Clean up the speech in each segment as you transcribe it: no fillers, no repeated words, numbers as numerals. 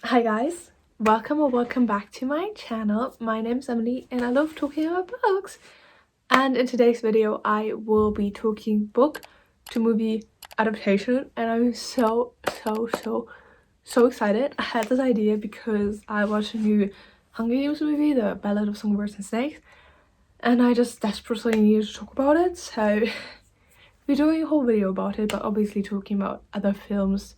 Hi guys, welcome or welcome back to my channel. My name's Emily and I love talking about books. And in today's video I will be talking book to movie adaptation, and I'm so excited. I had this idea because I watched a new Hunger Games movie, The Ballad of Songbirds and Snakes, and I just desperately needed to talk about it, so we're doing a whole video about it, but obviously talking about other films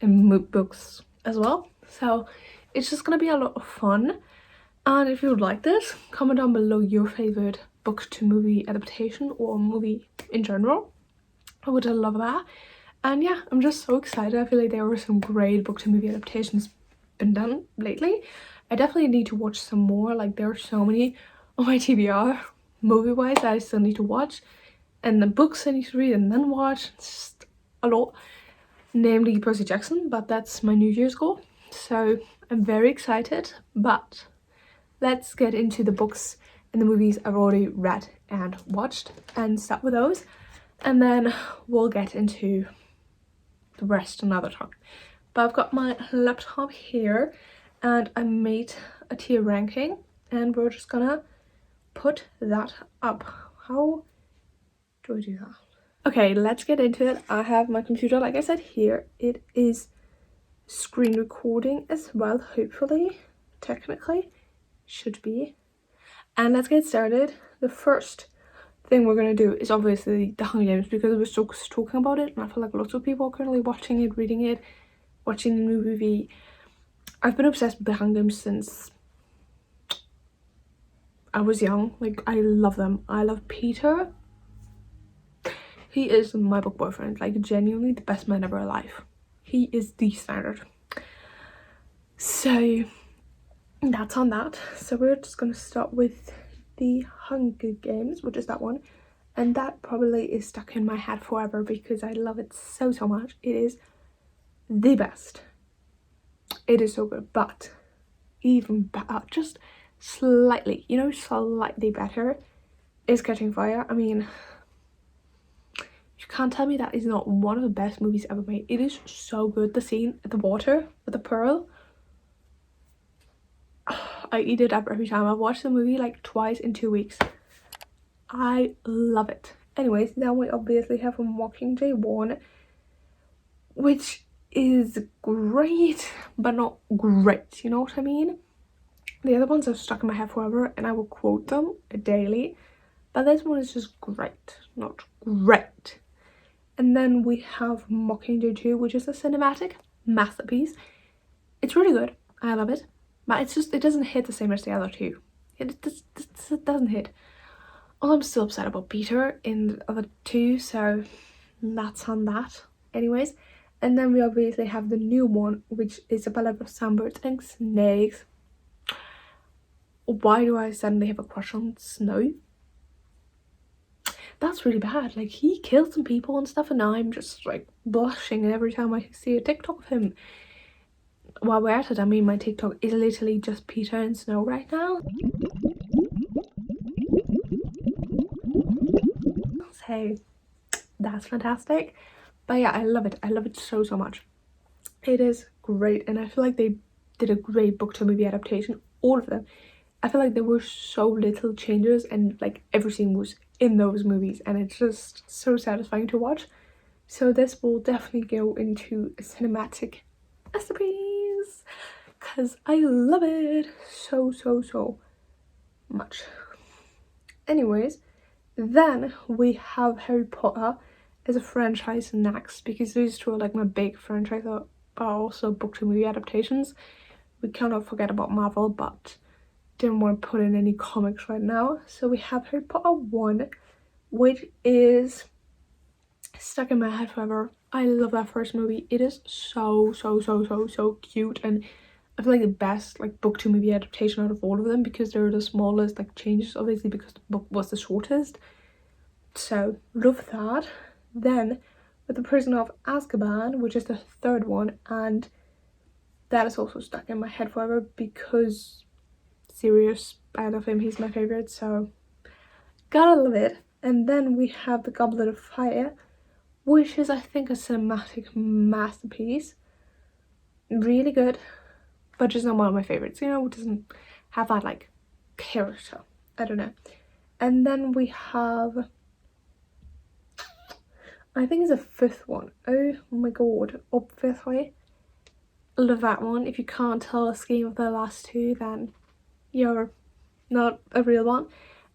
and books as well. So it's just gonna be a lot of fun. And if you would like this, comment down below your favorite book to movie adaptation or movie in general. I would love that. And yeah, I'm just so excited. I feel like there were some great book to movie adaptations been done lately. I definitely need to watch some more. Like, there are so many on my TBR movie wise that I still need to watch, and the books I need to read and then watch. It's just a lot, namely Percy Jackson, but that's my New Year's goal. So I'm very excited, but let's get into the books and the movies I've already read and watched and start with those, and then we'll get into the rest another time. But I've got my laptop here and I made a tier ranking and we're just gonna put that up. How do I do that? Okay, let's get into it. I have my computer, like I said, here. It is screen recording as well, hopefully, technically, should be. And let's get started. The first thing we're gonna do is obviously the Hunger Games, because we're still talking about it and I feel like lots of people are currently watching it, reading it, watching the new movie. I've been obsessed with the Hunger Games since I was young. Like, I love them. I love Peter. He is my book boyfriend, like genuinely the best man ever alive. He is the standard. So that's on that. So we're just gonna start with the Hunger Games, which is that one, and that probably is stuck in my head forever because I love it so much. It is the best. It is so good, but even better, just slightly, slightly better, is Catching Fire. I mean, you can't tell me that is not one of the best movies ever made. It is so good. The scene at the water with the pearl, I eat it up every time. I've watched the movie like twice in 2 weeks. I love it. Anyways, then we obviously have a Mockingjay 1, which is great, but not great, you know what I mean? The other ones are stuck in my head forever and I will quote them daily, but this one is just great, not great. And then we have Mockingjay 2, which is a cinematic masterpiece. It's really good. I love it. But it's just, it doesn't hit the same as the other two. It doesn't hit. Although I'm still upset about Peter in the other two, so that's on that. Anyways, and then we obviously have the new one, which is A Ballad of Songbirds and Snakes. Why do I suddenly have a crush on Snow? That's really bad. Like, he killed some people and stuff, and I'm just like blushing every time I see a TikTok of him. While we're at it, I mean, my TikTok is literally just Peter and Snow right now. So that's fantastic. But yeah, I love it. I love it so much. It is great, and I feel like they did a great book to movie adaptation, all of them. I feel like there were so little changes and like everything was in those movies, and it's just so satisfying to watch. So this will definitely go into a cinematic masterpiece because I love it so much. Anyways, then we have Harry Potter as a franchise next, because these two are like my big franchise are also book to movie adaptations. We cannot forget about Marvel, but didn't want to put in any comics right now. So we have Harry Potter 1, which is stuck in my head forever. I love that first movie. It is so cute, and I feel like the best like book to movie adaptation out of all of them, because they're the smallest like changes, obviously because the book was the shortest. So love that. Then with The Prisoner of Azkaban, which is the third one, and that is also stuck in my head forever because Sirius, I love him, he's my favorite, so gotta love it. And then we have The Goblet of Fire, which is, I think, a cinematic masterpiece. Really good, but just not one of my favorites, you know, it doesn't have that like character. I don't know. And then we have, I think it's a fifth one. Oh my god, Up Fifth Way. Love that one. If you can't tell a scheme of the last two, then you're not a real one.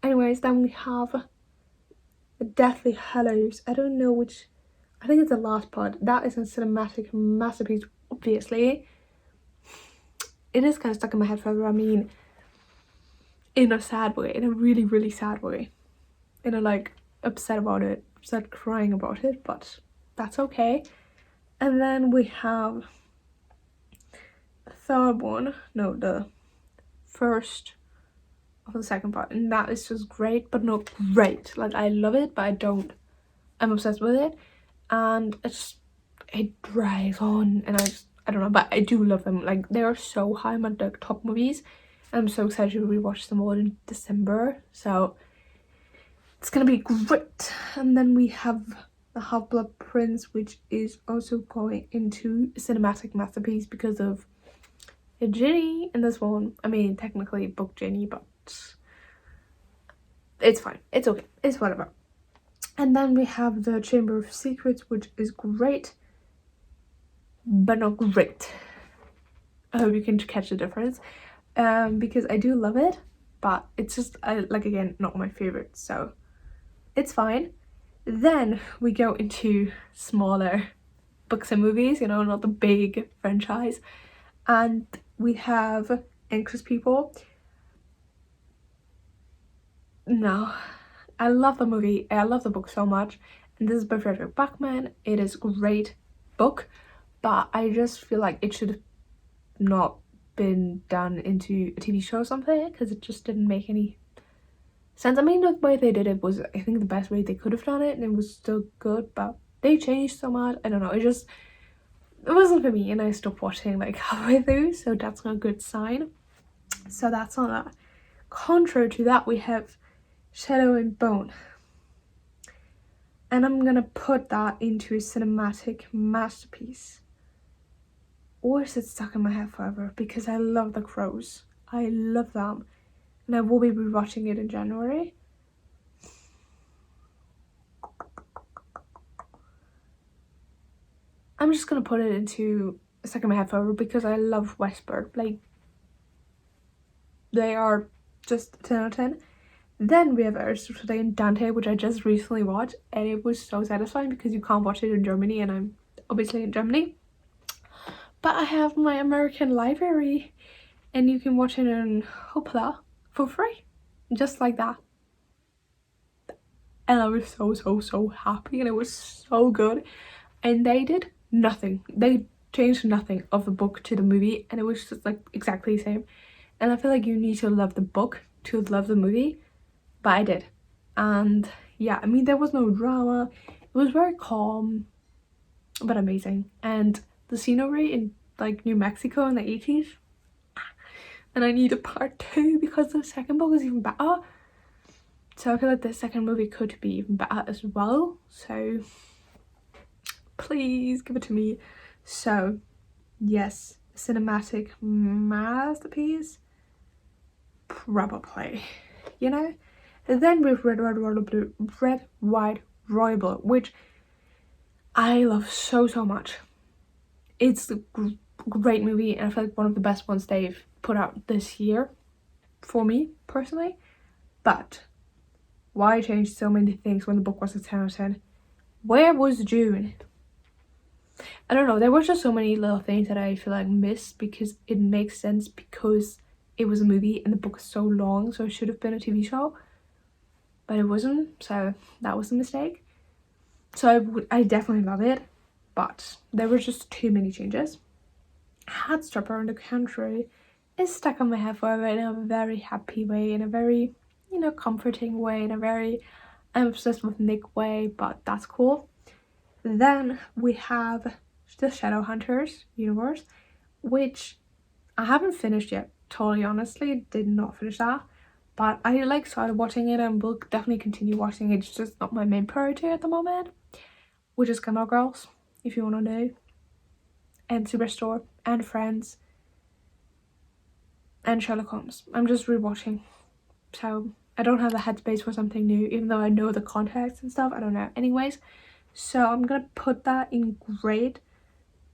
Anyways, then we have Deathly Hallows. I don't know which, I think it's the last part. That is a cinematic masterpiece, obviously. It is kind of stuck in my head forever. I mean, in a sad way, in a really, really sad way. In a like upset about it, upset crying about it, but that's okay. And then we have the third one, no, the first of the second part, and that is just great, but not great. Like, I love it, but I'm obsessed with it, and it drags on, and I don't know, but I do love them. Like, they are so high on my top movies. I'm so excited to rewatch them all in December, so it's gonna be great. And then we have the Half-Blood Prince, which is also going into a cinematic masterpiece because of a Ginny in this one. I mean, technically book Ginny, but it's fine. It's okay. It's whatever. And then we have the Chamber of Secrets, which is great, but not great. I hope you can catch the difference. Because I do love it, but it's just, like, again, not my favorite, so it's fine. Then we go into smaller books and movies, you know, not the big franchise, and we have Anxious People. No, I love the movie, I love the book so much, and this is by Frederick Backman. It is a great book, but I just feel like it should have not been done into a TV show or something, because it just didn't make any sense. I mean, the way they did it was, I think, the best way they could have done it, and it was still good, but they changed so much. I don't know, it wasn't for me, and I stopped watching like halfway through, so that's not a good sign. So that's not that. Contrary to that, we have Shadow and Bone, and I'm gonna put that into a cinematic masterpiece. Or is it stuck in my head forever? Because I love The Crows. I love them. And I will be rewatching it in January. I'm just gonna put it into stuck in my head forever because I love Westbird. Like, they are just 10 out of 10. Then we have Aristotle and Dante, which I just recently watched, and it was so satisfying because you can't watch it in Germany, and I'm obviously in Germany. But I have my American library, and you can watch it in Hoopla for free, just like that. And I was so happy, and it was so good. And they did nothing. They changed nothing of the book to the movie, and it was just like exactly the same. And I feel like you need to love the book to love the movie, but I did. And yeah, I mean, there was no drama. It was very calm, but amazing. And the scenery in like New Mexico in the 80s, and I need a part 2 because the second book is even better. So I feel like the second movie could be even better as well, so please give it to me. So yes, cinematic masterpiece, probably, you know. And then with Red, White, Royal Blue, which I love so much. It's a great movie, and I feel like one of the best ones they've put out this year for me personally. But why change so many things when the book was a 10 out of 10? Where was June? I don't know, there were just so many little things that I feel like missed, because it makes sense because it was a movie and the book is so long, so it should have been a TV show, but it wasn't, so that was a mistake. So I definitely love it, but there were just too many changes. Heartstopper in the Country is stuck on my head forever in a very happy way, in a very, you know, comforting way, in a very I'm obsessed with Nick way, but that's cool. Then we have the Shadowhunters universe, which I haven't finished yet, totally honestly, did not finish that, but I like started watching it and will definitely continue watching it. It's just not my main priority at the moment, which is Gilmore Girls, if you want to know, and Superstore, and Friends, and Sherlock Holmes. I'm just rewatching, so I don't have the headspace for something new, even though I know the context and stuff. I don't know. Anyways, so I'm gonna put that in great,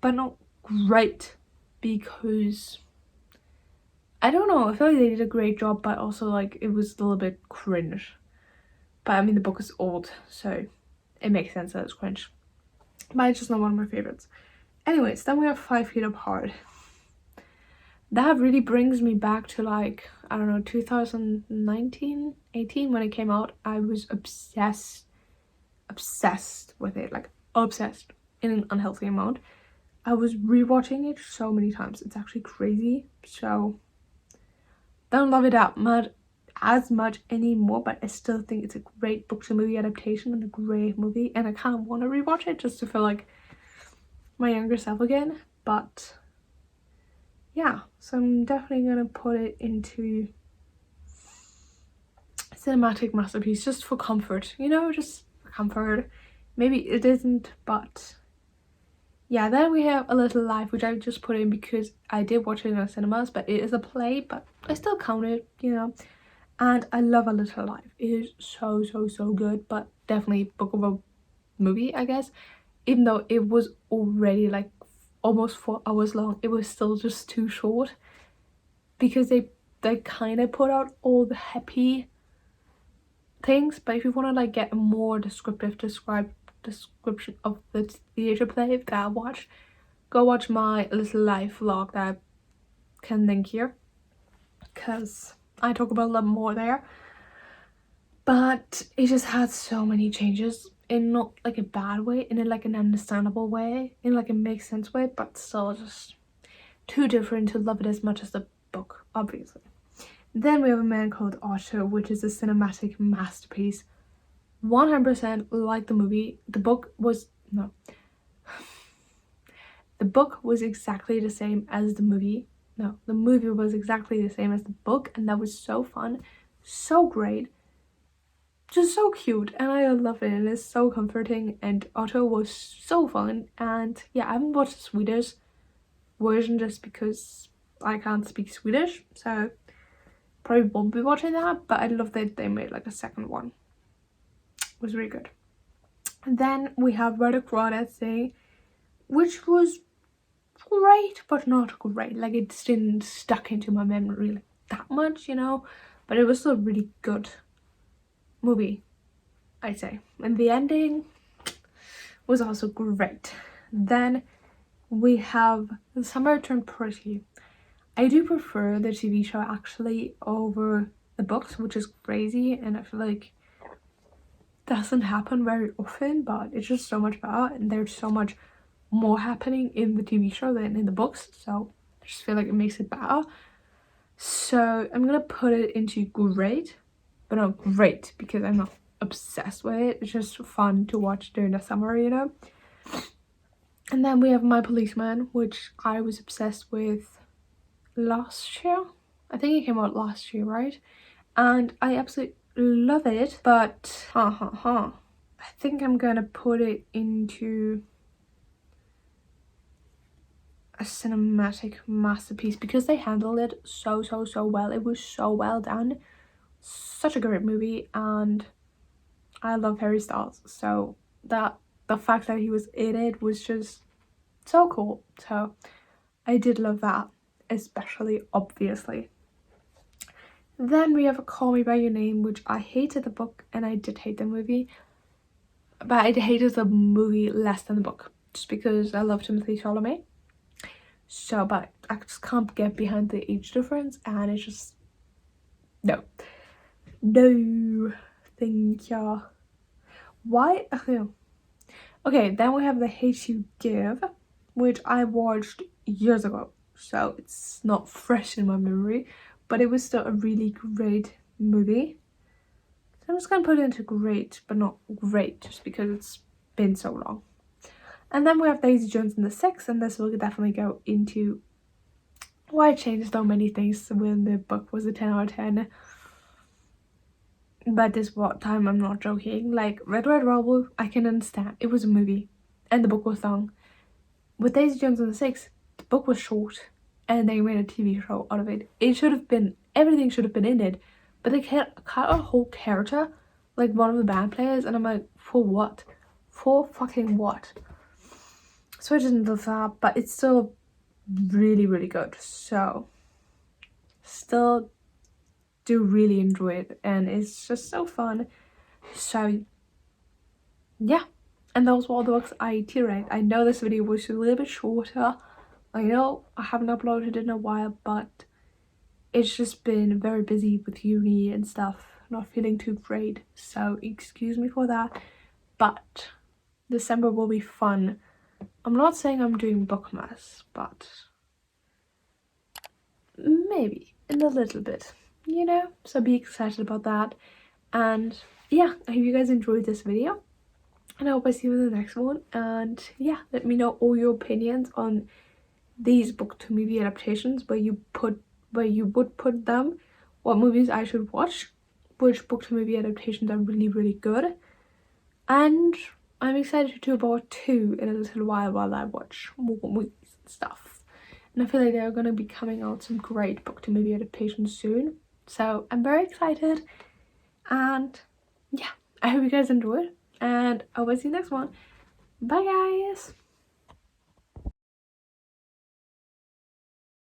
but not great, because I don't know, I feel like they did a great job, but also like it was a little bit cringe. But I mean, the book is old, so it makes sense that it's cringe. But it's just not one of my favorites. Anyways, then we have 5 Feet Apart. That really brings me back to like, I don't know, 2019, 18 when it came out. I was obsessed with it, like obsessed in an unhealthy amount. I was rewatching it so many times. It's actually crazy. So don't love it as much anymore, but I still think it's a great book to movie adaptation and a great movie, and I kind of want to rewatch it just to feel like my younger self again. But yeah, so I'm definitely gonna put it into cinematic masterpiece just for comfort, you know, just for comfort. Maybe it isn't, but yeah. Then we have A Little Life, which I just put in because I did watch it in the cinemas, but it is a play, but I still count it, you know. And I love A Little Life. It is so good, but definitely book of a movie, I guess. Even though it was already like almost 4 hours long, it was still just too short, because they kind of put out all the happy things. But if you want to like get a more description of the theatre play that I watched, go watch my Little Life vlog that I can link here, because I talk about a lot more there. But it just had so many changes, in not like a bad way, in like an understandable way, in like a makes sense way, but still just too different to love it as much as the book, obviously. Then we have A Man Called Otto, which is a cinematic masterpiece. 100% like the movie. The book was exactly the same as the movie. No, the movie was exactly the same as the book, and that was so fun, so great, just so cute, and I love it, and it's so comforting, and Otto was so fun. And yeah, I haven't watched the Swedish version just because I can't speak Swedish, so probably won't be watching that, but I love that they made like a second one. It was really good. And then we have Where the Crawdads Sing, which was great, but not great. Like, it didn't stuck into my memory like that much, you know, but it was still a really good movie, I'd say. And the ending was also great. Then we have The Summer Turned Pretty. I do prefer the TV show actually over the books, which is crazy, and I feel like doesn't happen very often, but it's just so much better, and there's so much more happening in the TV show than in the books, so I just feel like it makes it better. So I'm gonna put it into great, but not great because I'm not obsessed with it. It's just fun to watch during the summer, you know. And then we have My Policeman, which I was obsessed with last year. I think it came out last year, right? And I absolutely love it, but I think I'm gonna put it into a cinematic masterpiece because they handled it so well. It was so well done, such a great movie, and I love Harry Styles, so that the fact that he was in it was just so cool. So I did love that, especially, obviously. Then we have Call Me By Your Name, which I hated the book and I did hate the movie, but I hated the movie less than the book just because I love Timothy Chalamet. So, but I just can't get behind the age difference, and it's just no, thank you. Why? Okay, then we have The Hate You Give, which I watched years ago, so it's not fresh in my memory, but it was still a really great movie. So I'm just gonna put it into great, but not great, just because it's been so long. And then we have Daisy Jones and the Six, and this will definitely go into why I changed so many things when the book was a 10 out of 10. But this time I'm not joking. Like, Red Rebel, I can understand. It was a movie, and the book was long. With Daisy Jones and the Six, the book was short, and they made a TV show out of it. It should have been, everything should have been in it, but they cut a whole character, like one of the band players, and I'm like, for what? For fucking what? So I didn't love that, but it's still really, really good. So still do really enjoy it, and it's just so fun. So yeah, and those were all the books I tier ranked. I know this video was a little bit shorter. I know I haven't uploaded in a while, but it's just been very busy with uni and stuff, not feeling too great, so excuse me for that. But December will be fun. I'm not saying I'm doing bookmas, but maybe in a little bit, you know, so be excited about that. And yeah, I hope you guys enjoyed this video, and I hope I see you in the next one. And yeah, let me know all your opinions on these book to movie adaptations, where you would put them, what movies I should watch, which book to movie adaptations are really, really good. And I'm excited to do about 2 in a little while I watch more movies and stuff. And I feel like there are going to be coming out some great book to movie adaptations soon, so I'm very excited. And yeah, I hope you guys enjoyed, and I will see you next one. Bye guys.